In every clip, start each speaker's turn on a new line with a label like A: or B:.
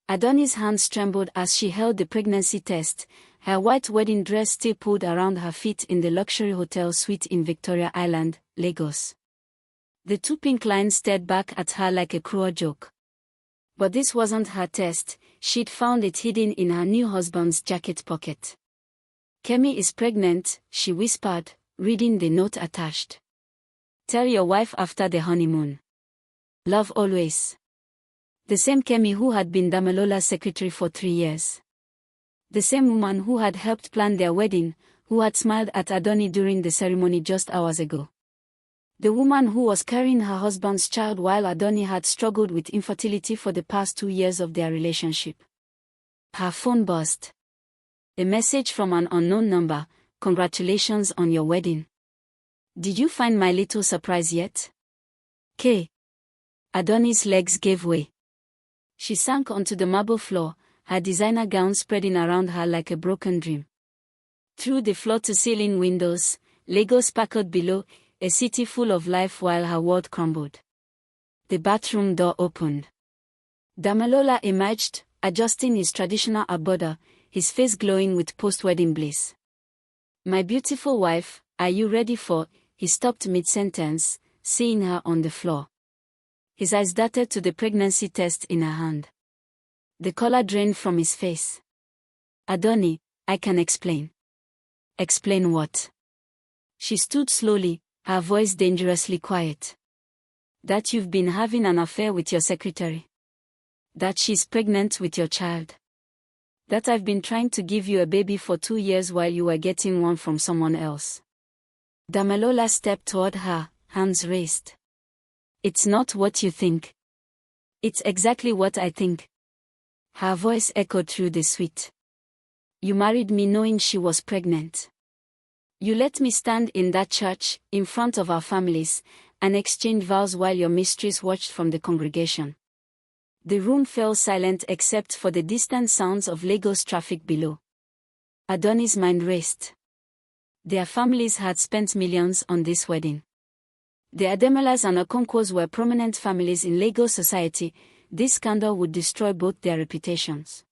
A: Adunni's hands trembled as she held the pregnancy test, her white wedding dress still pulled around her feet in the luxury hotel suite in Victoria Island, Lagos. The two pink lines stared back at her like a cruel joke. But this wasn't her test, she'd found it hidden in her new husband's jacket pocket. "Kemi is pregnant," she whispered, reading the note attached. "Tell your wife after the honeymoon. Love always." The same Kemi who had been Damalola's secretary for 3 years. The same woman who had helped plan their wedding, who had smiled at Adunni during the ceremony just hours ago. The woman who was carrying her husband's child while Adunni had struggled with infertility for the past 2 years of their relationship. Her phone buzzed. A message from an unknown number: "Congratulations on your wedding. Did you find my little surprise yet?" K. Adunni's legs gave way. She sank onto the marble floor, her designer gown spreading around her like a broken dream. Through the floor-to-ceiling windows, Lagos sparkled below, a city full of life while her world crumbled. The bathroom door opened. Damilola emerged, adjusting his traditional abode, his face glowing with post-wedding bliss. "My beautiful wife, are you ready for—" He stopped mid-sentence, seeing her on the floor. His eyes darted to the pregnancy test in her hand. The color drained from his face. "Adunni, I can explain." "Explain what?" She stood slowly, her voice dangerously quiet. "That you've been having an affair with your secretary. That she's pregnant with your child. That I've been trying to give you a baby for 2 years while you were getting one from someone else." Damilola stepped toward her, hands raised. "It's not what you think. It's exactly what I think." Her voice echoed through the suite. "You married me knowing she was pregnant. You let me stand in that church, in front of our families, and exchange vows while your mistress watched from the congregation." The room fell silent except for the distant sounds of Lagos traffic below. Adunni's mind raced. Their families had spent millions on this wedding. The Ademolas and Okonkwo's were prominent families in Lagos society. This scandal would destroy both their reputations.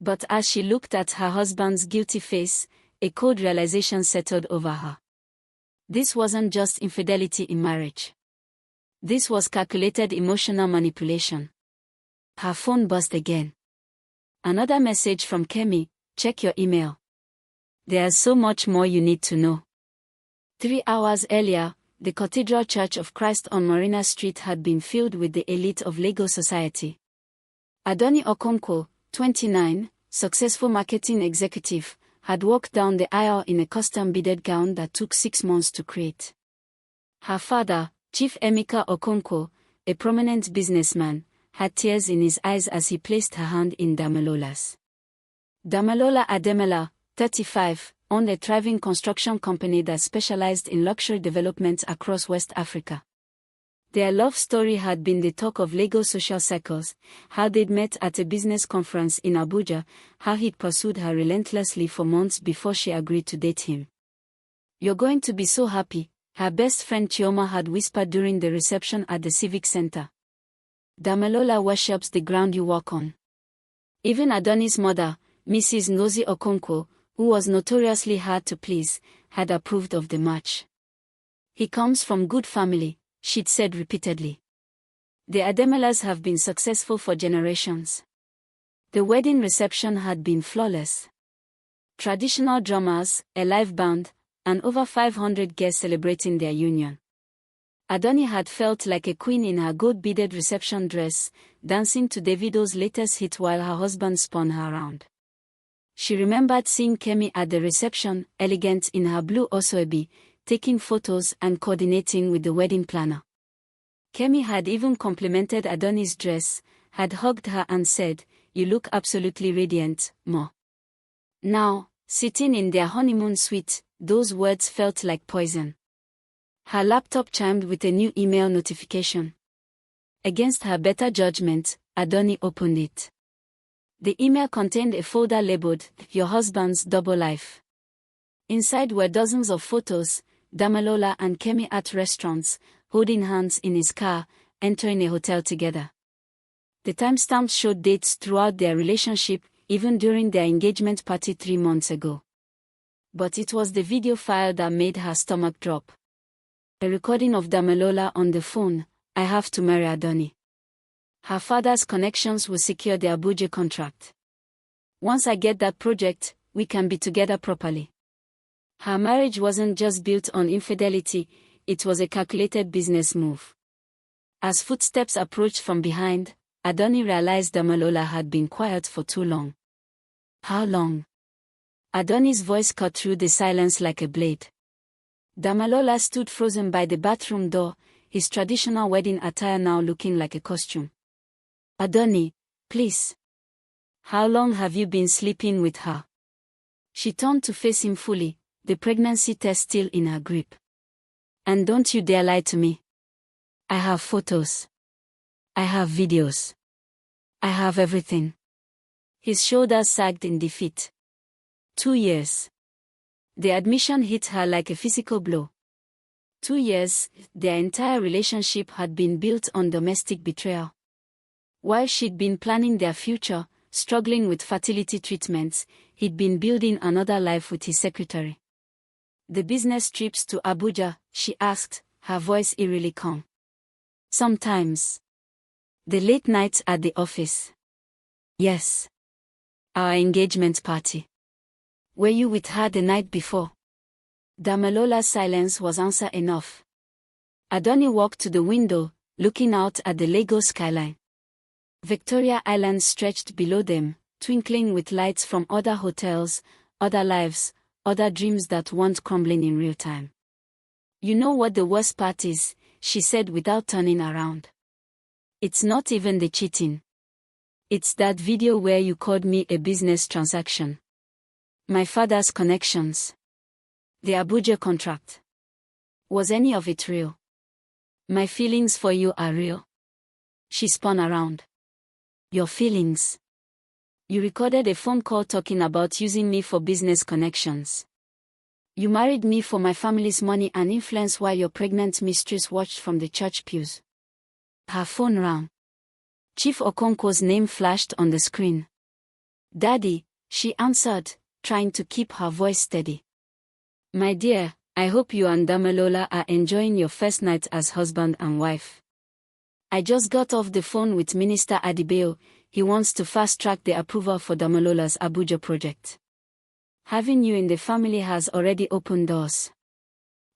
A: But as she looked at her husband's guilty face, a cold realization settled over her. This wasn't just infidelity in marriage. This was calculated emotional manipulation. Her phone buzzed again. Another message from Kemi: "Check your email. There's so much more you need to know." 3 hours earlier, the Cathedral Church of Christ on Marina Street had been filled with the elite of Lagos society. Adunni Okonkwo, 29, successful marketing executive, had walked down the aisle in a custom-beaded gown that took 6 months to create. Her father, Chief Emeka Okonkwo, a prominent businessman, had tears in his eyes as he placed her hand in Damilola's. Damilola Ademola, 35, owned a thriving construction company that specialized in luxury development across West Africa. Their love story had been the talk of Lagos social circles, how they'd met at a business conference in Abuja, how he'd pursued her relentlessly for months before she agreed to date him. "You're going to be so happy," her best friend Chioma had whispered during the reception at the Civic Center. "Damilola worships the ground you walk on." Even Adunni's mother, Mrs. Ngozi Okonkwo, who was notoriously hard to please, had approved of the match. "He comes from good family," she'd said repeatedly. "The Ademolas have been successful for generations." The wedding reception had been flawless. Traditional drummers, a live band, and over 500 guests celebrating their union. Adunni had felt like a queen in her gold-beaded reception dress, dancing to Davido's latest hit while her husband spun her around. She remembered seeing Kemi at the reception, elegant in her blue osoebi, taking photos and coordinating with the wedding planner. Kemi had even complimented Adunni's dress, had hugged her and said, "You look absolutely radiant, Ma." Now, sitting in their honeymoon suite, those words felt like poison. Her laptop chimed with a new email notification. Against her better judgment, Adunni opened it. The email contained a folder labeled, "Your Husband's Double Life." Inside were dozens of photos, Damilola and Kemi at restaurants, holding hands in his car, entering a hotel together. The timestamps showed dates throughout their relationship, even during their engagement party 3 months ago. But it was the video file that made her stomach drop. A recording of Damilola on the phone. "I have to marry Adunni. Her father's connections will secure the Abuja contract. Once I get that project, we can be together properly." Her marriage wasn't just built on infidelity, it was a calculated business move. As footsteps approached from behind, Adunni realized Damilola had been quiet for too long. "How long?" Adunni's voice cut through the silence like a blade. Damilola stood frozen by the bathroom door, his traditional wedding attire now looking like a costume. "Adunni, please. How long have you been sleeping with her?" She turned to face him fully, the pregnancy test still in her grip. "And don't you dare lie to me. I have photos. I have videos. I have everything." His shoulders sagged in defeat. 2 years. The admission hit her like a physical blow. 2 years, their entire relationship had been built on domestic betrayal. While she'd been planning their future, struggling with fertility treatments, he'd been building another life with his secretary. "The business trips to Abuja?" she asked, her voice eerily calm. "Sometimes." "The late nights at the office?" "Yes." "Our engagement party? Were you with her the night before?" Damilola's silence was answer enough. Adunni walked to the window, looking out at the Lagos skyline. Victoria Island stretched below them, twinkling with lights from other hotels, other lives, other dreams that weren't crumbling in real time. "You know what the worst part is?" she said without turning around. "It's not even the cheating. It's that video where you called me a business transaction. My father's connections. The Abuja contract. Was any of it real? My feelings for you are real." She spun around. "Your feelings? You recorded a phone call talking about using me for business connections. You married me for my family's money and influence while your pregnant mistress watched from the church pews." Her phone rang. Chief Okonkwo's name flashed on the screen. "Daddy," she answered, trying to keep her voice steady. "My dear, I hope you and Damilola are enjoying your first night as husband and wife. I just got off the phone with Minister Adibeo. He wants to fast-track the approval for Damilola's Abuja project. Having you in the family has already opened doors."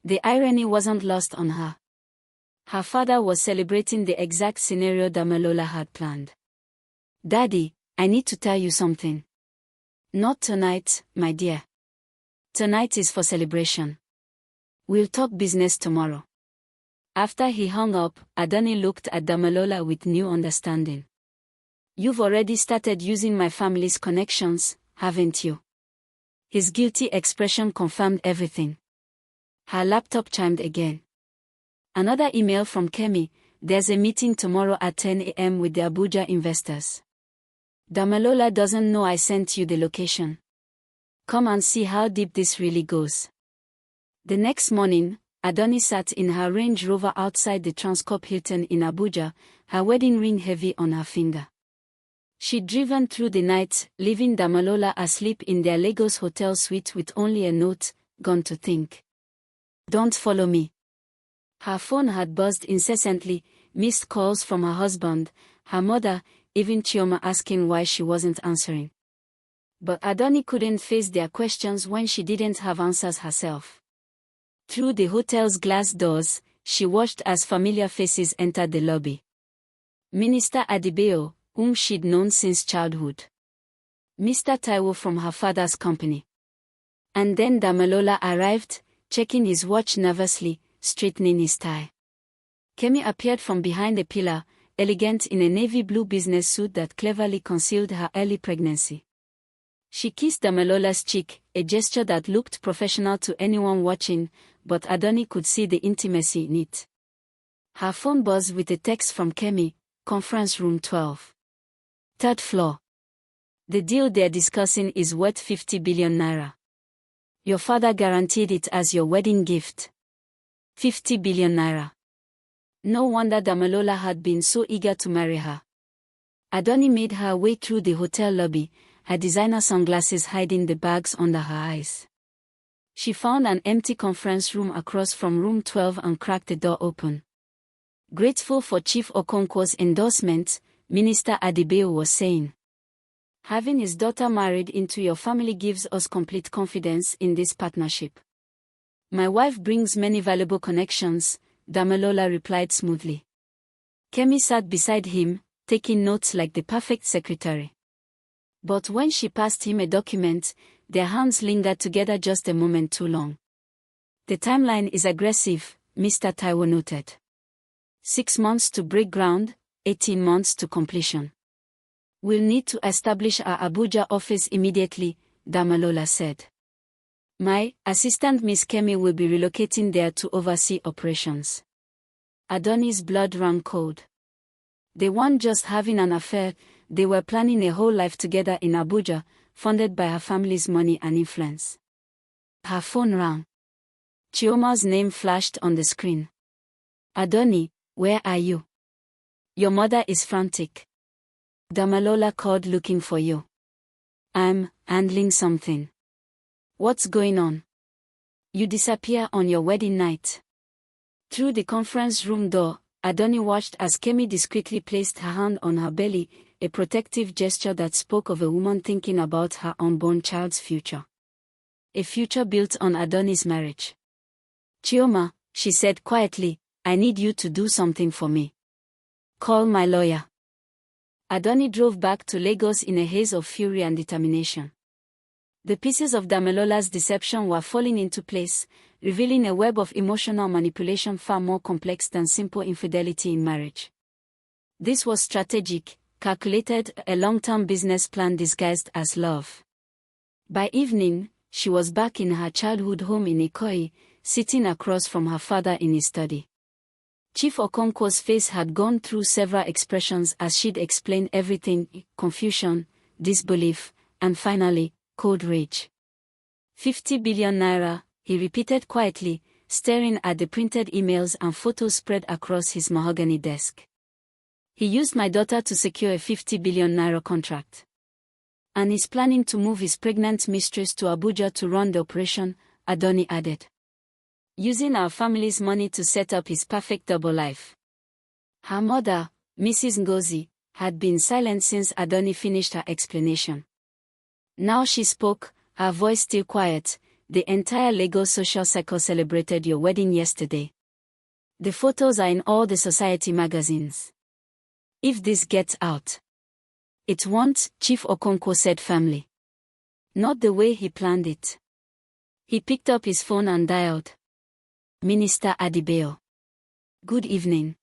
A: The irony wasn't lost on her. Her father was celebrating the exact scenario Damilola had planned. "Daddy, I need to tell you something." "Not tonight, my dear. Tonight is for celebration. We'll talk business tomorrow." After he hung up, Adunni looked at Damilola with new understanding. "You've already started using my family's connections, haven't you?" His guilty expression confirmed everything. Her laptop chimed again. Another email from Kemi. "There's a meeting tomorrow at 10 a.m. with the Abuja investors. Damilola doesn't know I sent you the location. Come and see how deep this really goes." The next morning, Adunni sat in her Range Rover outside the Transcorp Hilton in Abuja, her wedding ring heavy on her finger. She'd driven through the night, leaving Damilola asleep in their Lagos hotel suite with only a note, "Gone to think. Don't follow me." Her phone had buzzed incessantly, missed calls from her husband, her mother, even Chioma asking why she wasn't answering. But Adunni couldn't face their questions when she didn't have answers herself. Through the hotel's glass doors, she watched as familiar faces entered the lobby. Minister Adibeo, whom she'd known since childhood. Mr. Taiwo from her father's company. And then Damilola arrived, checking his watch nervously, straightening his tie. Kemi appeared from behind a pillar, elegant in a navy blue business suit that cleverly concealed her early pregnancy. She kissed Damilola's cheek, a gesture that looked professional to anyone watching, but Adunni could see the intimacy in it. Her phone buzzed with a text from Kemi, "Conference room 12. 3rd floor. The deal they're discussing is worth 50 billion naira. Your father guaranteed it as your wedding gift. 50 billion naira. No wonder Damilola had been so eager to marry her. Adunni made her way through the hotel lobby, her designer sunglasses hiding the bags under her eyes. She found an empty conference room across from room 12 and cracked the door open. Grateful for Chief Okonkwo's endorsement, Minister Adebayo was saying. Having his daughter married into your family gives us complete confidence in this partnership. My wife brings many valuable connections, Damilola replied smoothly. Kemi sat beside him, taking notes like the perfect secretary. But when she passed him a document, their hands lingered together just a moment too long. The timeline is aggressive, Mr. Taiwo noted. 6 months to break ground, 18 months to completion. We'll need to establish our Abuja office immediately, Damilola said. My assistant Miss Kemi will be relocating there to oversee operations. Adunni's blood ran cold. They weren't just having an affair, they were planning a whole life together in Abuja, funded by her family's money and influence. Her phone rang. Chioma's name flashed on the screen. Adunni, where are you? Your mother is frantic. Damilola called looking for you. I'm handling something. What's going on? You disappear on your wedding night. Through the conference room door, Adunni watched as Kemi discreetly placed her hand on her belly, a protective gesture that spoke of a woman thinking about her unborn child's future. A future built on Adunni's marriage. Chioma, she said quietly, I need you to do something for me. Call my lawyer. Adunni drove back to Lagos in a haze of fury and determination. The pieces of Damilola's deception were falling into place, revealing a web of emotional manipulation far more complex than simple infidelity in marriage. This was strategic, calculated, a long-term business plan disguised as love. By evening, she was back in her childhood home in Ikoyi, sitting across from her father in his study. Chief Okonkwo's face had gone through several expressions as she'd explained everything: confusion, disbelief, and finally, cold rage. 50 billion naira, he repeated quietly, staring at the printed emails and photos spread across his mahogany desk. He used my daughter to secure a 50 billion naira contract. And he's planning to move his pregnant mistress to Abuja to run the operation, Adunni added. Using our family's money to set up his perfect double life. Her mother, Mrs. Ngozi, had been silent since Adunni finished her explanation. Now she spoke, her voice still quiet. The entire Lagos social circle celebrated your wedding yesterday. The photos are in all the society magazines. If this gets out, it won't, Chief Okonkwo said firmly. Not the way he planned it. He picked up his phone and dialed. Minister Adebayo. Good evening.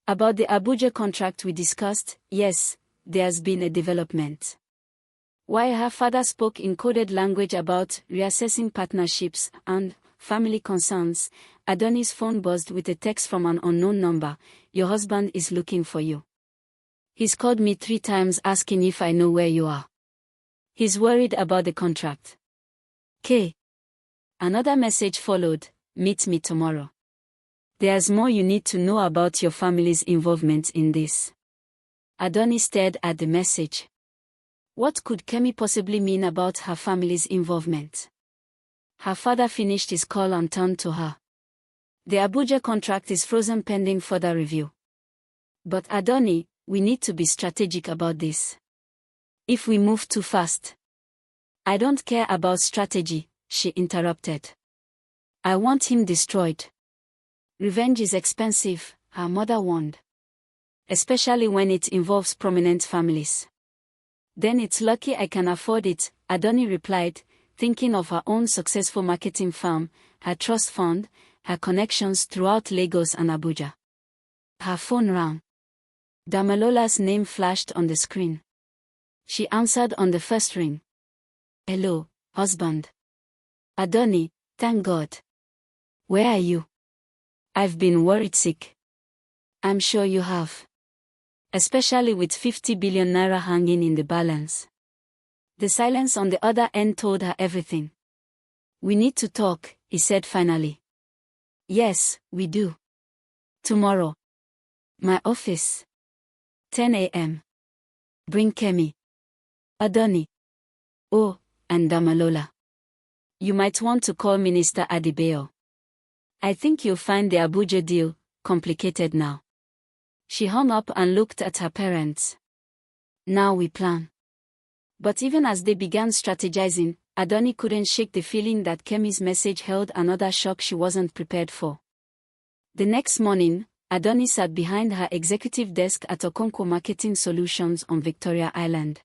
A: About the Abuja contract we discussed, yes, there's been a development. While her father spoke in coded language about reassessing partnerships and family concerns, Adunni's phone buzzed with a text from an unknown number. Your husband is looking for you. He's called me 3 times asking if I know where you are. He's worried about the contract. K. Another message followed. Meet me tomorrow. There's more you need to know about your family's involvement in this. Adunni stared at the message. What could Kemi possibly mean about her family's involvement? Her father finished his call and turned to her. The Abuja contract is frozen pending further review. But Adunni, we need to be strategic about this. If we move too fast. I don't care about strategy, she interrupted. I want him destroyed. Revenge is expensive, her mother warned. Especially when it involves prominent families. Then it's lucky I can afford it, Adunni replied, thinking of her own successful marketing firm, her trust fund, her connections throughout Lagos and Abuja. Her phone rang. Damilola's name flashed on the screen. She answered on the first ring. Hello, husband. Adunni, thank God. Where are you? I've been worried sick. I'm sure you have. Especially with 50 billion naira hanging in the balance. The silence on the other end told her everything. We need to talk, he said finally. Yes, we do. Tomorrow. My office. 10 a.m. Bring Kemi. Adunni. Oh, and Damalola. You might want to call Minister Adebayo. I think you'll find the Abuja deal complicated now. She hung up and looked at her parents. Now we plan. But even as they began strategizing, Adunni couldn't shake the feeling that Kemi's message held another shock she wasn't prepared for. The next morning, Adunni sat behind her executive desk at Okonkwo Marketing Solutions on Victoria Island.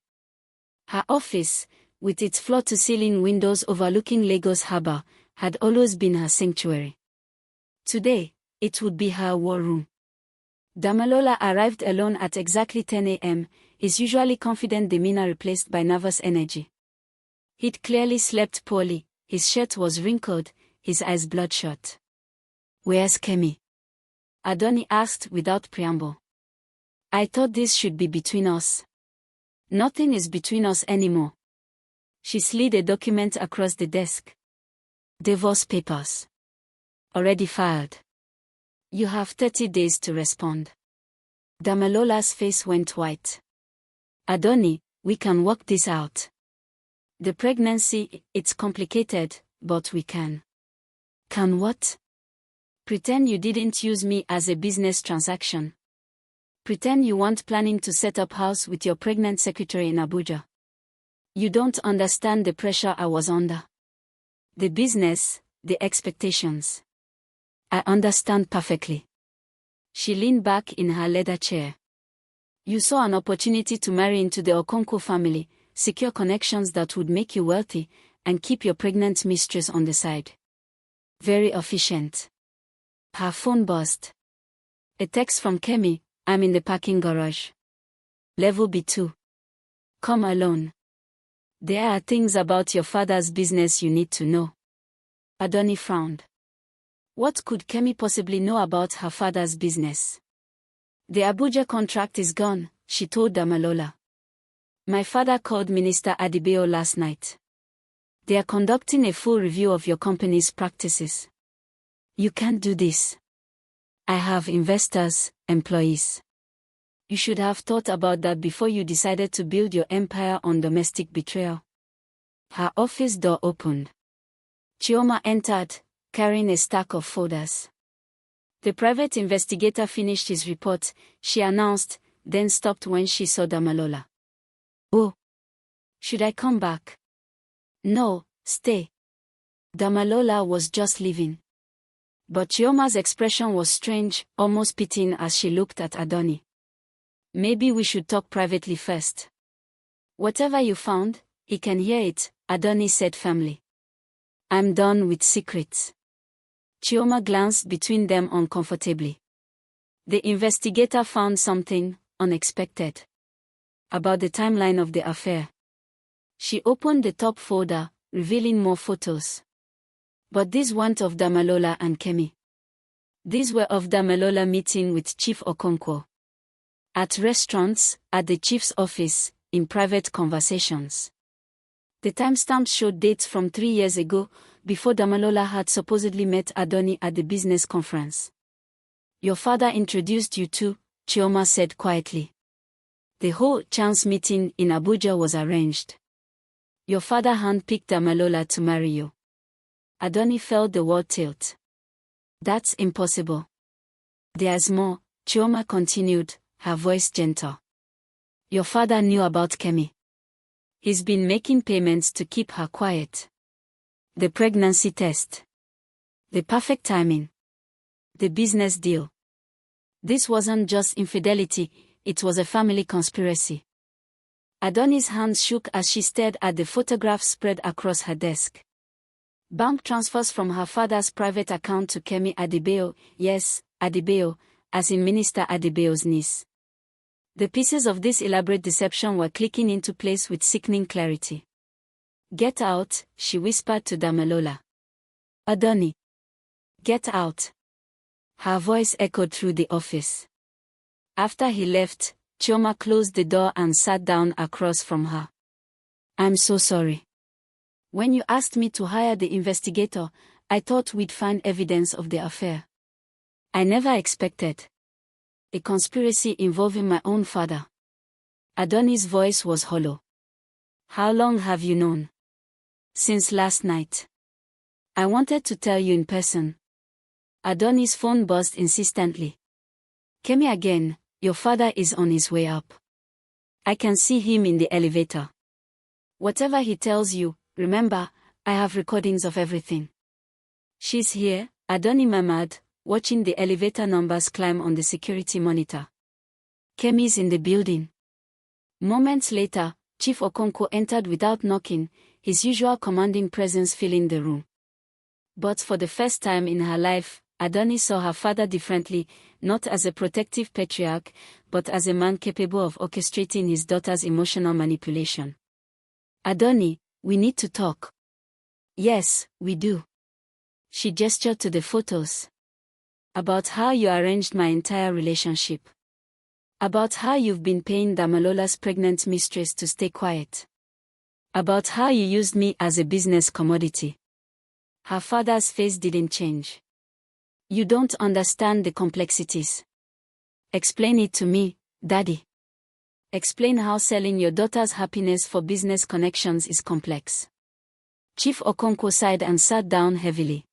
A: Her office, with its floor-to-ceiling windows overlooking Lagos Harbour, had always been her sanctuary. Today, it would be her war room. Damalola arrived alone at exactly 10 a.m., his usually confident demeanor replaced by nervous energy. He'd clearly slept poorly, his shirt was wrinkled, his eyes bloodshot. "Where's Kemi?" Adunni asked without preamble. "I thought this should be between us." "Nothing is between us anymore." She slid a document across the desk. "Divorce papers. Already filed. You have 30 days to respond." Damalola's face went white. "Adunni, we can work this out. The pregnancy, it's complicated, but we can." "Can what?" "Pretend you didn't use me as a business transaction. Pretend you weren't planning to set up house with your pregnant secretary in Abuja. You don't understand the pressure I was under. The business, the expectations. I understand perfectly." She leaned back in her leather chair. "You saw an opportunity to marry into the Okonkwo family, secure connections that would make you wealthy, and keep your pregnant mistress on the side. Very efficient." Her phone buzzed. A text from Kemi: "I'm in the parking garage. Level B2. Come alone. There are things about your father's business you need to know." Adunni frowned. What could Kemi possibly know about her father's business? "The Abuja contract is gone," she told Damalola. "My father called Minister Adebayo last night. They are conducting a full review of your company's practices. You can't do this. I have investors, employees. You should have thought about that before you decided to build your empire on domestic betrayal." Her office door opened. Chioma entered, carrying a stack of folders. The private investigator finished his report, she announced, then stopped when she saw Damalola. "Oh. Should I come back?" "No, stay." Damalola was just leaving. But Chioma's expression was strange, almost pitying as she looked at Adunni. "Maybe we should talk privately first." "Whatever you found, he can hear it," Adunni said firmly. "I'm done with secrets." Chioma glanced between them uncomfortably. The investigator found something unexpected about the timeline of the affair. She opened the top folder, revealing more photos. But these weren't of Damalola and Kemi. These were of Damalola meeting with Chief Okonkwo. At restaurants, at the chief's office, in private conversations. The timestamps showed dates from 3 years ago, before Damalola had supposedly met Adunni at the business conference. "Your father introduced you to," Chioma said quietly. "The whole chance meeting in Abuja was arranged. Your father handpicked Damalola to marry you." Adunni felt the world tilt. "That's impossible." "There's more," Chioma continued, her voice gentle. "Your father knew about Kemi. He's been making payments to keep her quiet. The pregnancy test. The perfect timing. The business deal. This wasn't just infidelity, it was a family conspiracy." Adunni's hands shook as she stared at the photographs spread across her desk. Bank transfers from her father's private account to Kemi Adebayo, yes, Adebayo, as in Minister Adebayo's niece. The pieces of this elaborate deception were clicking into place with sickening clarity. "Get out," she whispered to Damalola. "Adunni. Get out." Her voice echoed through the office. After he left, Chioma closed the door and sat down across from her. "I'm so sorry. When you asked me to hire the investigator, I thought we'd find evidence of the affair. I never expected a conspiracy involving my own father." Adunni's voice was hollow. How long have you known? Since last night. I wanted to tell you in person. Adunni's phone buzzed insistently. Kemi again, your father is on his way up. I can see him in the elevator. Whatever he tells you, remember, I have recordings of everything. She's here, Adunni murmured, watching the elevator numbers climb on the security monitor. Kemi's in the building. Moments later, Chief Okonkwo entered without knocking, his usual commanding presence filling the room. But for the first time in her life, Adunni saw her father differently, not as a protective patriarch, but as a man capable of orchestrating his daughter's emotional manipulation. Adunni, we need to talk. Yes, we do. She gestured to the photos. About how you arranged my entire relationship. About how you've been paying Damalola's pregnant mistress to stay quiet. About how you used me as a business commodity. Her father's face didn't change. You don't understand the complexities. Explain it to me, Daddy. Explain how selling your daughter's happiness for business connections is complex. Chief Okonkwo sighed and sat down heavily.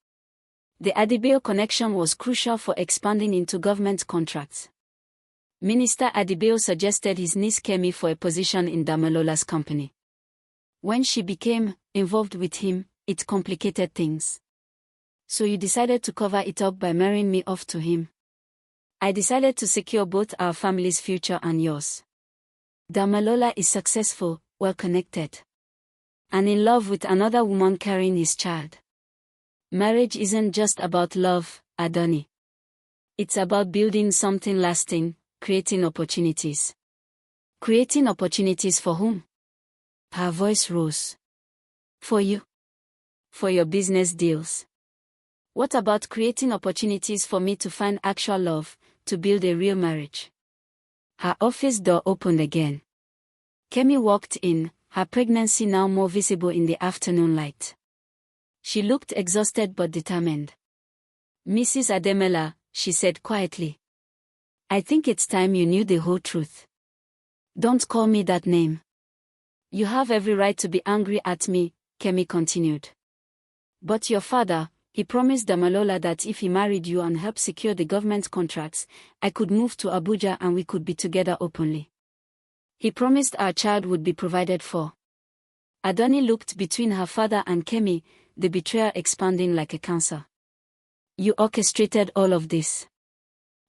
A: The Adebayo connection was crucial for expanding into government contracts. Minister Adebayo suggested his niece Kemi for a position in Damalola's company. When she became involved with him, it complicated things. So you decided to cover it up by marrying me off to him. I decided to secure both our family's future and yours. Damalola is successful, well-connected, and in love with another woman carrying his child. Marriage isn't just about love, Adunni. It's about building something lasting, creating opportunities. Creating opportunities for whom? Her voice rose. For you. For your business deals. What about creating opportunities for me to find actual love, to build a real marriage? Her office door opened again. Kemi walked in, her pregnancy now more visible in the afternoon light. She looked exhausted but determined. Mrs. Ademola, she said quietly. I think it's time you knew the whole truth. Don't call me that name. You have every right to be angry at me, Kemi continued. But your father, he promised Damalola that if he married you and helped secure the government contracts, I could move to Abuja and we could be together openly. He promised our child would be provided for. Adunni looked between her father and Kemi, the betrayal expanding like a cancer. You orchestrated all of this.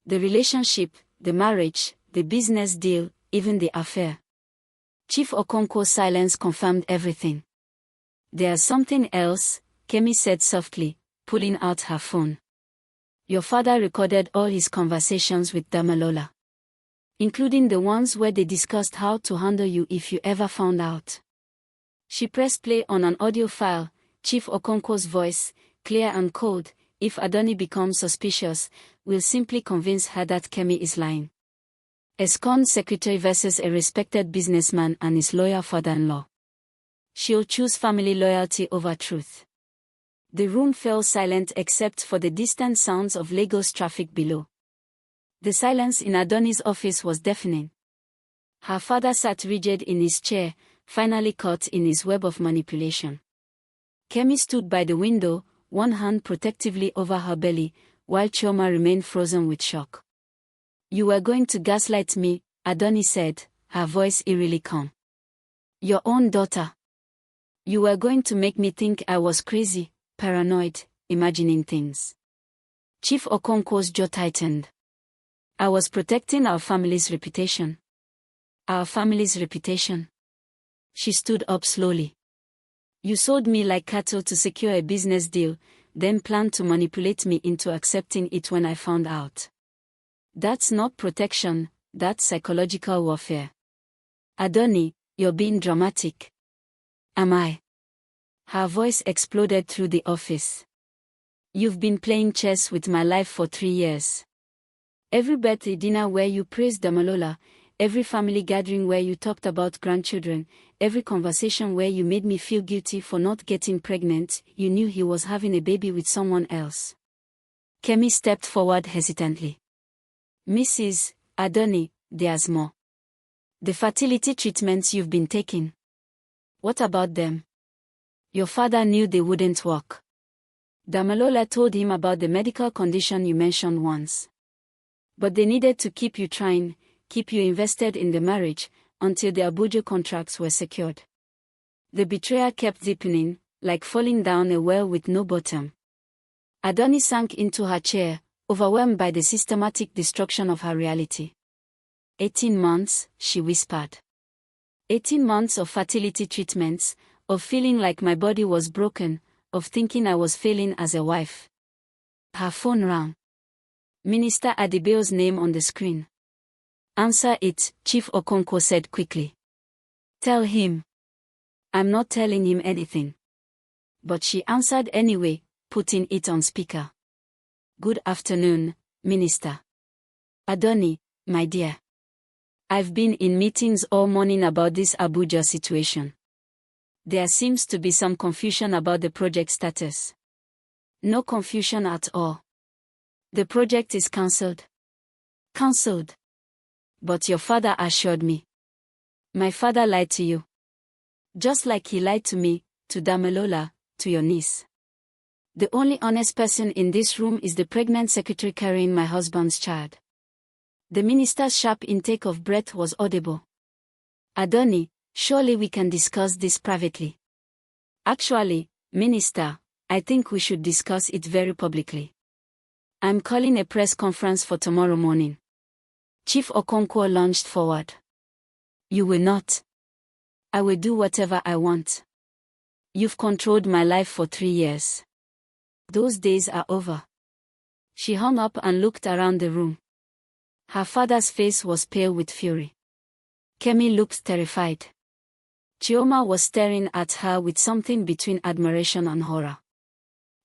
A: The relationship, the marriage, the business deal, even the affair. Chief Okonkwo's silence confirmed everything. There's something else, Kemi said softly, pulling out her phone. Your father recorded all his conversations with Damalola, including the ones where they discussed how to handle you if you ever found out. She pressed play on an audio file, Chief Okonkwo's voice, clear and cold. If Adunni becomes suspicious, we'll simply convince her that Kemi is lying. A scorned secretary versus a respected businessman and his loyal father-in-law. She'll choose family loyalty over truth. The room fell silent except for the distant sounds of Lagos traffic below. The silence in Adunni's office was deafening. Her father sat rigid in his chair, finally caught in his web of manipulation. Kemi stood by the window, one hand protectively over her belly, while Chioma remained frozen with shock. You were going to gaslight me, Adunni said, her voice eerily calm. Your own daughter. You were going to make me think I was crazy, paranoid, imagining things. Chief Okonkwo's jaw tightened. I was protecting our family's reputation. Our family's reputation. She stood up slowly. You sold me like cattle to secure a business deal, then planned to manipulate me into accepting it when I found out. That's not protection, that's psychological warfare. Adunni, you're being dramatic. Am I? Her voice exploded through the office. You've been playing chess with my life for 3 years. Every birthday dinner where you praised Damalola, every family gathering where you talked about grandchildren, every conversation where you made me feel guilty for not getting pregnant, you knew he was having a baby with someone else. Kemi stepped forward hesitantly. Mrs. Adunni, there's more. The fertility treatments you've been taking. What about them? Your father knew they wouldn't work. Damilola told him about the medical condition you mentioned once. But they needed to keep you trying, keep you invested in the marriage, until the Abuja contracts were secured. The betrayal kept deepening, like falling down a well with no bottom. Adunni sank into her chair, overwhelmed by the systematic destruction of her reality. 18 months, she whispered. 18 months of fertility treatments, of feeling like my body was broken, of thinking I was failing as a wife. Her phone rang. Minister Adebayo's name on the screen. Answer it, Chief Okonkwo said quickly. Tell him. I'm not telling him anything. But she answered anyway, putting it on speaker. Good afternoon, Minister. Adunni, my dear. I've been in meetings all morning about this Abuja situation. There seems to be some confusion about the project status. No confusion at all. The project is cancelled. Cancelled. But your father assured me. My father lied to you. Just like he lied to me, to Damilola, to your niece. The only honest person in this room is the pregnant secretary carrying my husband's child. The minister's sharp intake of breath was audible. Adunni, surely we can discuss this privately. Actually, Minister, I think we should discuss it very publicly. I'm calling a press conference for tomorrow morning. Chief Okonkwo lunged forward. You will not. I will do whatever I want. You've controlled my life for 3 years. Those days are over. She hung up and looked around the room. Her father's face was pale with fury. Kemi looked terrified. Chioma was staring at her with something between admiration and horror.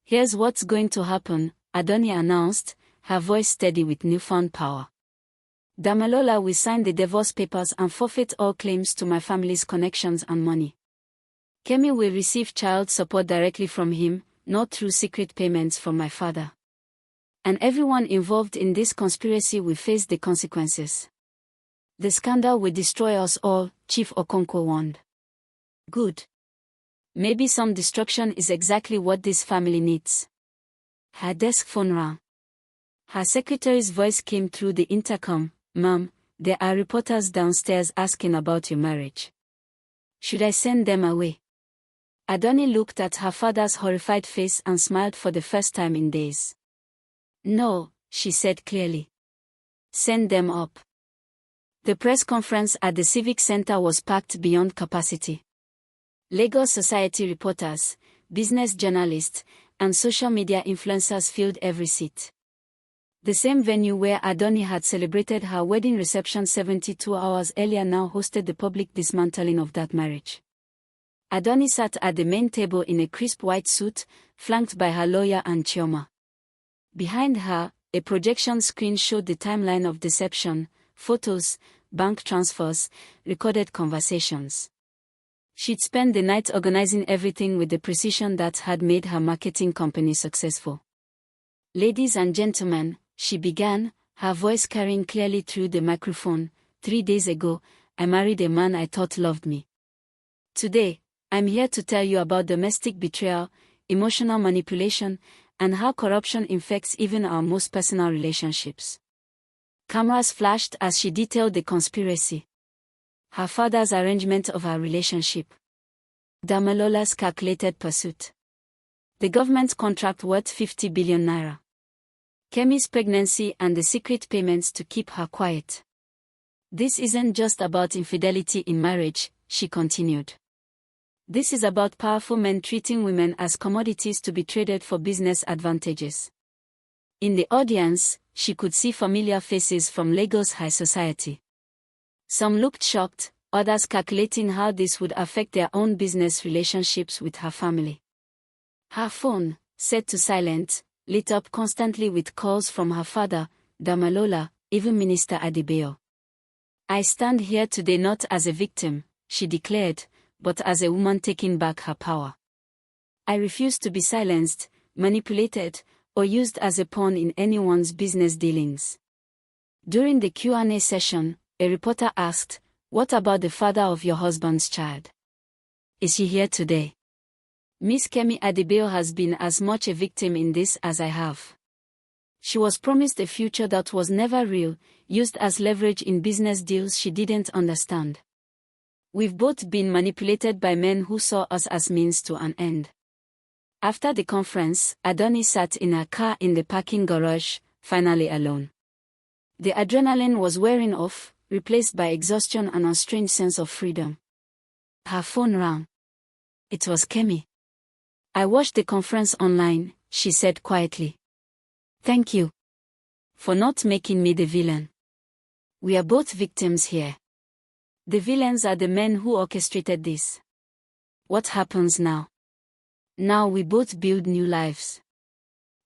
A: Here's what's going to happen, Adunni announced, her voice steady with newfound power. Damilola will sign the divorce papers and forfeit all claims to my family's connections and money. Kemi will receive child support directly from him, not through secret payments from my father. And everyone involved in this conspiracy will face the consequences. The scandal will destroy us all, Chief Okonkwo warned. Good. Maybe some destruction is exactly what this family needs. Her desk phone rang. Her secretary's voice came through the intercom. Ma'am, there are reporters downstairs asking about your marriage. Should I send them away? Adunni looked at her father's horrified face and smiled for the first time in days. No, she said clearly. Send them up. The press conference at the Civic Center was packed beyond capacity. Lagos society reporters, business journalists, and social media influencers filled every seat. The same venue where Adunni had celebrated her wedding reception 72 hours earlier now hosted the public dismantling of that marriage. Adunni sat at the main table in a crisp white suit, flanked by her lawyer and Chioma. Behind her, a projection screen showed the timeline of deception, photos, bank transfers, recorded conversations. She'd spent the night organizing everything with the precision that had made her marketing company successful. Ladies and gentlemen, she began, her voice carrying clearly through the microphone. 3 days ago, I married a man I thought loved me. Today, I'm here to tell you about domestic betrayal, emotional manipulation, and how corruption infects even our most personal relationships. Cameras flashed as she detailed the conspiracy. Her father's arrangement of her relationship. Damilola's calculated pursuit. The government contract worth 50 billion naira. Kemi's pregnancy and the secret payments to keep her quiet. This isn't just about infidelity in marriage, she continued. This is about powerful men treating women as commodities to be traded for business advantages. In the audience, she could see familiar faces from Lagos high society. Some looked shocked, others calculating how this would affect their own business relationships with her family. Her phone, set to silent, lit up constantly with calls from her father, Damilola, even Minister Adebayo. I stand here today not as a victim, she declared, but as a woman taking back her power. I refuse to be silenced, manipulated, or used as a pawn in anyone's business dealings. During the Q&A session, a reporter asked, What about the father of your husband's child? Is he here today? Miss Kemi Adebayo has been as much a victim in this as I have. She was promised a future that was never real, used as leverage in business deals she didn't understand. We've both been manipulated by men who saw us as means to an end. After the conference, Adunni sat in her car in the parking garage, finally alone. The adrenaline was wearing off, replaced by exhaustion and a strange sense of freedom. Her phone rang. It was Kemi. I watched the conference online, she said quietly. Thank you for not making me the villain. We are both victims here. The villains are the men who orchestrated this. What happens now? Now we both build new lives.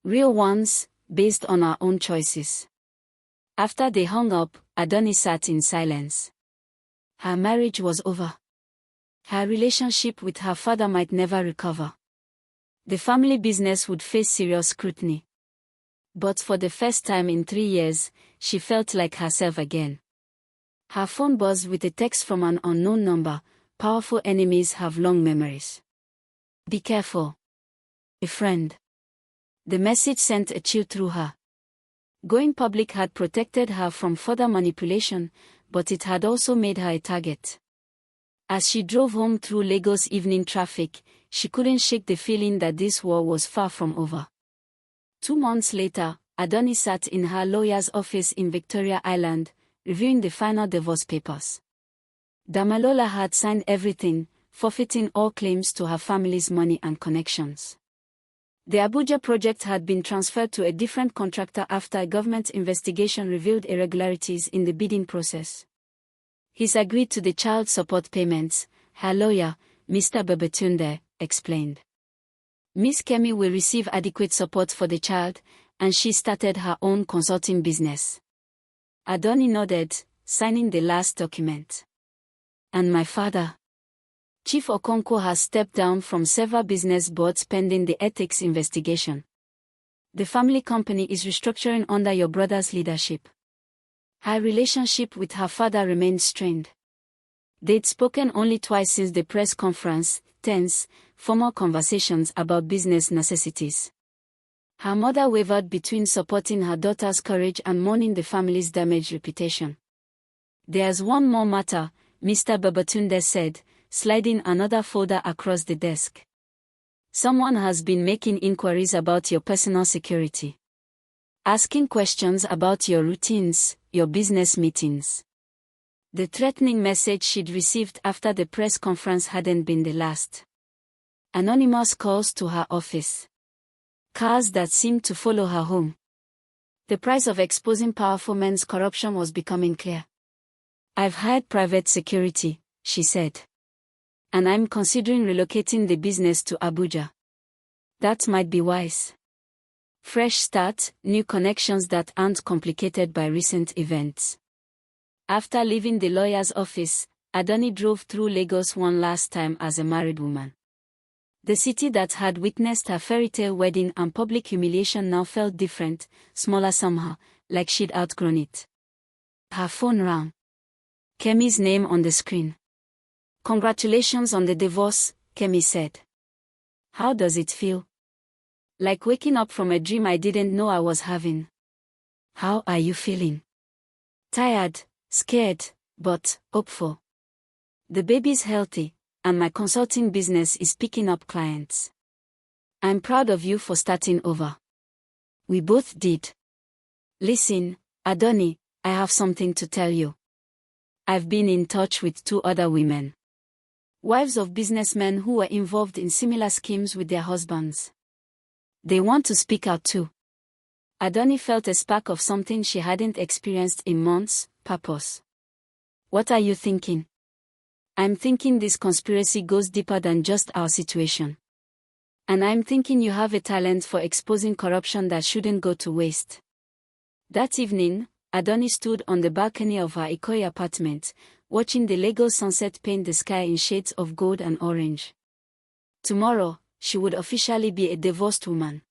A: Real ones, based on our own choices. After they hung up, Adunni sat in silence. Her marriage was over. Her relationship with her father might never recover. The family business would face serious scrutiny. But for the first time in 3 years, she felt like herself again. Her phone buzzed with a text from an unknown number. Powerful enemies have long memories. Be careful. A friend. The message sent a chill through her. Going public had protected her from further manipulation, but it had also made her a target. As she drove home through Lagos evening traffic, she couldn't shake the feeling that this war was far from over. 2 months later, Adunni sat in her lawyer's office in Victoria Island, reviewing the final divorce papers. Damalola had signed everything, forfeiting all claims to her family's money and connections. The Abuja project had been transferred to a different contractor after a government investigation revealed irregularities in the bidding process. He's agreed to the child support payments, her lawyer, Mr. Babatunde, explained. Miss Kemi will receive adequate support for the child, and she started her own consulting business. Adunni nodded, signing the last document. And my father? Chief Okonkwo has stepped down from several business boards pending the ethics investigation. The family company is restructuring under your brother's leadership. Her relationship with her father remained strained. They'd spoken only twice since the press conference, tense, formal conversations about business necessities. Her mother wavered between supporting her daughter's courage and mourning the family's damaged reputation. There's one more matter, Mr. Babatunde said, sliding another folder across the desk. Someone has been making inquiries about your personal security. Asking questions about your routines, your business meetings. The threatening message she'd received after the press conference hadn't been the last. Anonymous calls to her office. Cars that seemed to follow her home. The price of exposing powerful men's corruption was becoming clear. I've hired private security, she said. And I'm considering relocating the business to Abuja. That might be wise. Fresh start, new connections that aren't complicated by recent events. After leaving the lawyer's office, Adunni drove through Lagos one last time as a married woman. The city that had witnessed her fairy tale wedding and public humiliation now felt different, smaller somehow, like she'd outgrown it. Her phone rang. Kemi's name on the screen. Congratulations on the divorce, Kemi said. How does it feel? Like waking up from a dream I didn't know I was having. How are you feeling? Tired, scared, but hopeful. The baby's healthy, and my consulting business is picking up clients. I'm proud of you for starting over. We both did. Listen, Adunni, I have something to tell you. I've been in touch with 2 other women. Wives of businessmen who were involved in similar schemes with their husbands. They want to speak out too. Adunni felt a spark of something she hadn't experienced in months, purpose. What are you thinking? I'm thinking this conspiracy goes deeper than just our situation. And I'm thinking you have a talent for exposing corruption that shouldn't go to waste. That evening, Adunni stood on the balcony of her Ikoyi apartment, watching the Lagos sunset paint the sky in shades of gold and orange. Tomorrow, she would officially be a divorced woman.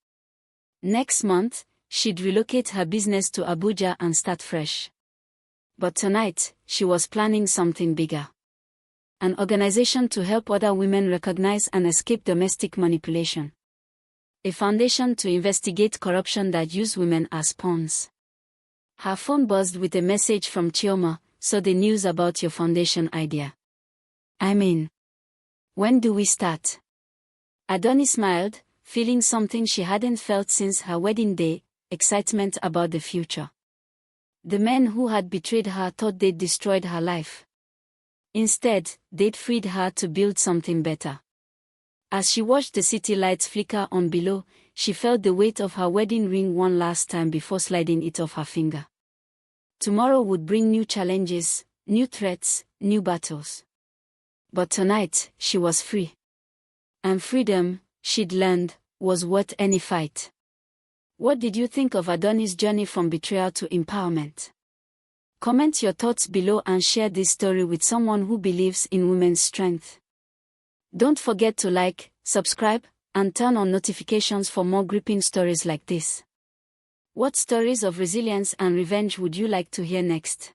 A: Next month, she'd relocate her business to Abuja and start fresh. But tonight, she was planning something bigger. An organization to help other women recognize and escape domestic manipulation. A foundation to investigate corruption that use women as pawns. Her phone buzzed with a message from Chioma. "So the news about your foundation idea. I mean, when do we start?" Adunni smiled, feeling something she hadn't felt since her wedding day, excitement about the future. The men who had betrayed her thought they'd destroyed her life. Instead, they'd freed her to build something better. As she watched the city lights flicker on below, she felt the weight of her wedding ring one last time before sliding it off her finger. Tomorrow would bring new challenges, new threats, new battles. But tonight, she was free. And freedom, she'd learned, was worth any fight. What did you think of Adunni's journey from betrayal to empowerment? Comment your thoughts below and share this story with someone who believes in women's strength. Don't forget to like, subscribe, and turn on notifications for more gripping stories like this. What stories of resilience and revenge would you like to hear next?